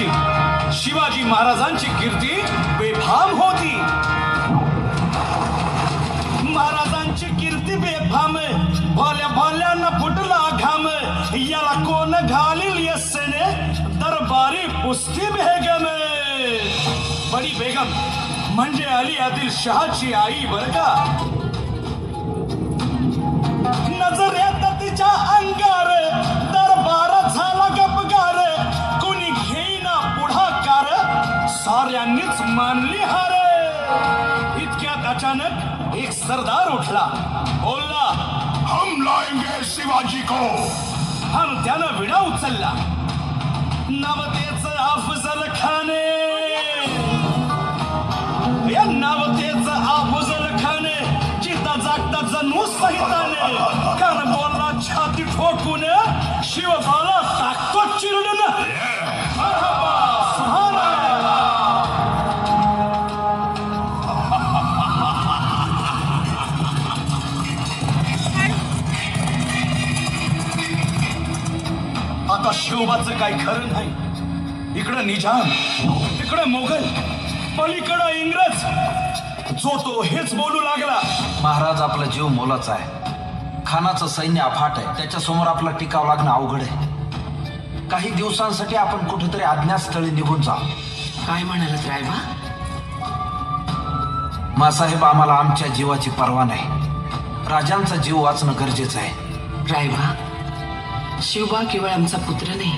महाराजांची शिवाजी महाराजांची कीर्ती बेफाम होती. महाराजांची कीर्ती बेफाम, भोल्या भोल्यांना फुटला घाम. याला कोण घालील यस्सेने दरबारी पुस्ती बेगम. बडी बेगम म्हणजे अली आदिल शहाची आई बर का. नजरेत तिच्या अंगार दरबार झाला गपगार. कुणी घेईना पुढाकार, साऱ्यांनीच मानली हार. इतक्यात अचानक एक सरदार उठला, बोलला, हम लाएंगे शिवाजी को. आणि त्यानं विडा उचलला. नवतेच अफजल खाने, या नवतेच अफजल खाने चिता जागता जणू सहिताने. कान बोलला छाती ठोकून, शिवबाला टाकतो चिरडून. आता शिवबाचं काही खरं नाही. इकडं निजाम, तिकडं मोगल, पलीकडं इंग्रज. जो तो हेच बोलू लागला. महाराज, आपला जीव मोलाचा आहे. खानाचं सैन्य अफाट आहे. त्याच्यासमोर आपला टिकाव लागणं अवघड आहे. काही दिवसांसाठी आपण कुठेतरी अज्ञातस्थळी निघून जा. काय म्हणालात रायबा? मासाहेब, आम्हाला आमच्या जीवाची पर्वा नाही. राजांचा जीव वाचणं गरजेचं आहे. रायबा, शिवबा केवळ आमचा पुत्र नाही,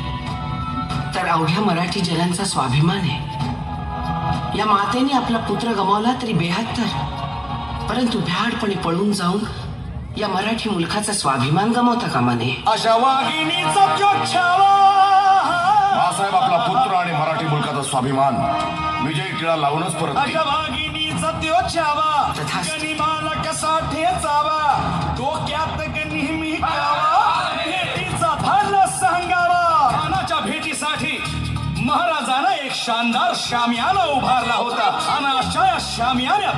तर अवघ्या मराठी जनांचा स्वाभिमान आहे. या मातेने आपला पुत्र गमावला तरी 72, परंतु भ्याडपणे पळून जाऊन या मराठी मुलखाचा स्वाभिमान गमावता कामा नये. अशा वाघिणीचा त्यो छावा. बाळासाहेब, आपला पुत्र आणि मराठी मुलकाचा स्वाभिमान विजयी टिळा लावूनच परत येईल. अशा वाघिणीचा त्यो छावा. तथास्तु. गनिमाला कसा ठेचावा, डोक्यात नेहमी कावा. भेटीचा धाडला सांगावा. खानाच्या भेटीसाठी महाराजानं एक शानदार शामियाना उभारला होता. आणि अशा या शामियान्यात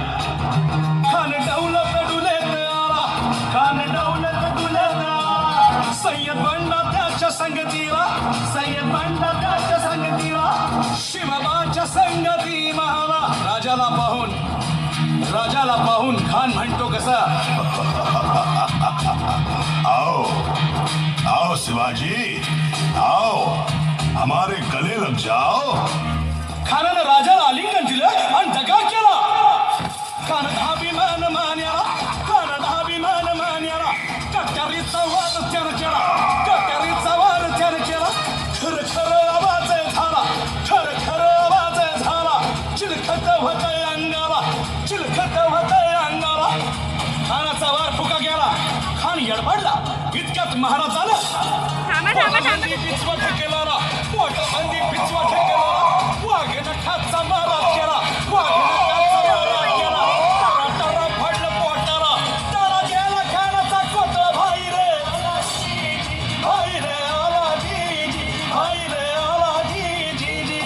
खान दौलत डुलेत आला. खान दौलत डुलेत आला. सय्यद बंडा त्याच्या संगतीला, सय्यद बंडा त्याच्या संगतीला. शिवबाच्या संगती महाला. राजाला पाहून खान म्हणतो कसा, आओ आओ शिवाजी, आओ हमारे गले लग जाओ. खानानं राजाला आलिंगन दिलं आणि दगा केला. खानानं अभिमान मान्याला, खानानं अभिमान मान्याला. कट्यारीचा वाद त्यानं केला, कट्यारीचा वाद त्यानं केला. खर खर आवाज झाला, खर खर आवाज झाला. चिलखत होतंय अंगाला, चिलखत होतंय अंगाला. खानाचा वार फुका गेला. खान यडबडला. इतक्यात महाराजानं पोटाबंदी पिचवा ठेकेला, पोटाबंदी पिचवा ठेकेला. वाघेनं खाचा मारात केला, वाघेनं खाचा मारात केला. टरा टरा पडलं पोटाला, टरा गेला खानाचा कोतळा. भाई रे भाई रे आला जी जी, भाई रे आला जी जी जी.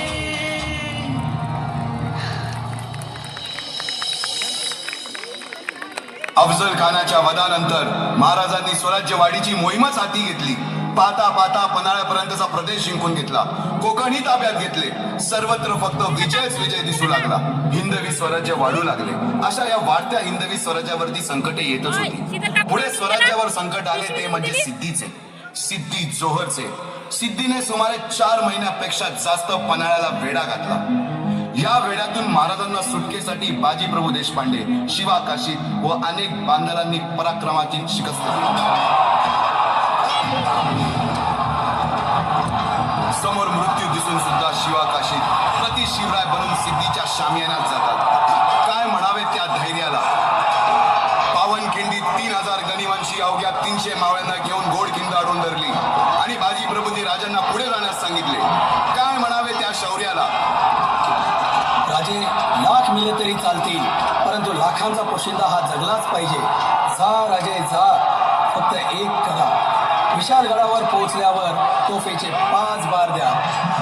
अफजल खानाच्या वधानंतर महाराजांनी स्वराज्यवाढीची मोहीमच हाती घेतली. पाहता पाहता पन्हाळ्यापर्यंतचा प्रदेश जिंकून घेतला. कोकणही ताब्यात घेतले. सर्वत्र फक्त विजयच विजय दिसू लागला. हिंदवी स्वराज्य वाढू लागले. अशा या वाढत्या हिंदवी स्वराज्यावरती संकटे येतच होती. पुढे स्वराज्यावर संकट आले ते म्हणजे सिद्धीचे, सिद्धी जोहरचे. सिद्धीने सुमारे 4 महिन्यापेक्षा जास्त पन्हाळ्याला वेढा घातला. या वेड्यातून महाराजांना सुटकेसाठी बाजीप्रभू देशपांडे, शिवा काशीद व अनेक बांधलांनी पराक्रमाची शिकस्त दिली. समोर मृत्यू दिसून सुद्धा शिवा काशीद प्रति शिवराय बनून सिद्धीच्या शामियानात जातात. काय म्हणावे त्या धैर्याला. पावनखिंडीत 3000 गनिमांशी अवघ्या 300 मावळ्यांना घेऊन गोडखिंड अडून धरली आणि बाजीप्रभूंनी राजांना पुढे जाण्यास सांगितले. काय म्हणावे त्या शौर्याला. राजे, लाख मिले तरी चालतील, परंतु लाखांचा पोशिंदा हा जगलाच पाहिजे. जा राजे जा, फक्त एक करा. विशालगडावर पोहोचल्यावर तोफेचे 5 बार द्या.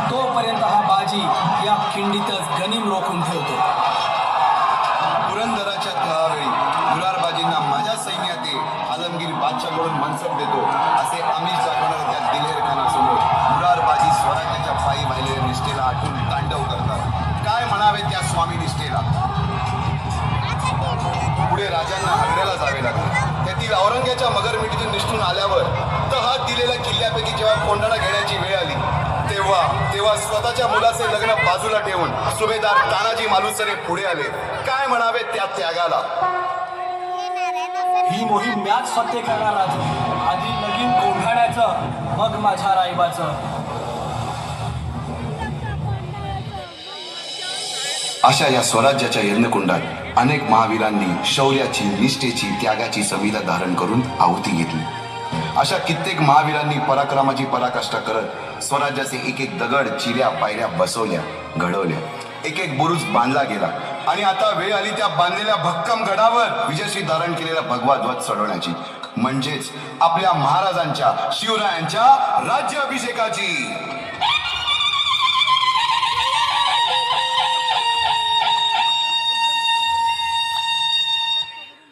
तोपर्यंत हा बाजी या खिंडीतच गनिम रोखून ठेवतो. पुरंदराच्या तळावेळी मुरारबाजींना माझ्या सैन्यात आलमगीर बादशाहकडून मनसब देतो असे आमिष दाखवणाऱ्या त्या दिलेर खानासमोर मुरारबाजी स्वराज्याच्या पायी वाहिलेल्या निष्ठेला आठवून कोंढाण्याला जावे लागले. तेथील औरंग्याच्या मगरमिठीतून निष्ठून आल्यावर तहात दिलेल्या किल्ल्यापैकी जेव्हा कोंढाणा घेण्याची वेळ आली तेव्हा स्वतःच्या मुलाचे लग्न बाजूला ठेवून सुभेदार तानाजी मालुसरे पुढे आले. काय म्हणावे त्या त्यागाला. ही मोहीम मॅच फत्ते करणार राजू. आधी लगीन कोंढाण्याचं, मग माझ्या रायबाचं. अशा या स्वराज्याच्या यज्ञकुंडात अनेक महावीरांनी शौर्याची, निष्ठेची, त्यागाची संविधा धारण करून आहुती घेतली. अशा कित्येक महावीरांनी पराक्रमाची पराकाष्ठा करत स्वराज्याचे एक एक दगड, चिऱ्या, पायऱ्या बसवल्या, घडवल्या. एक एक बुरुज बांधला गेला आणि आता वेळ आली त्या बांधलेल्या भक्कम गडावर विजयश्री धारण केलेला भगवा ध्वज चढवण्याची, म्हणजेच आपल्या महाराजांच्या, शिवरायांच्या राज्याभिषेकाची.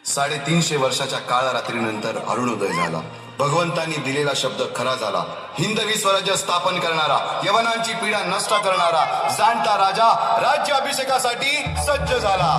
350 वर्षाच्या काळरात्रीनंतर अरुणोदय झाला. भगवंतांनी दिलेला शब्द खरा झाला. हिंदवी स्वराज्य स्थापन करणारा, यवनांची पीडा नष्ट करणारा जाणता राजा राज्याभिषेकासाठी सज्ज झाला.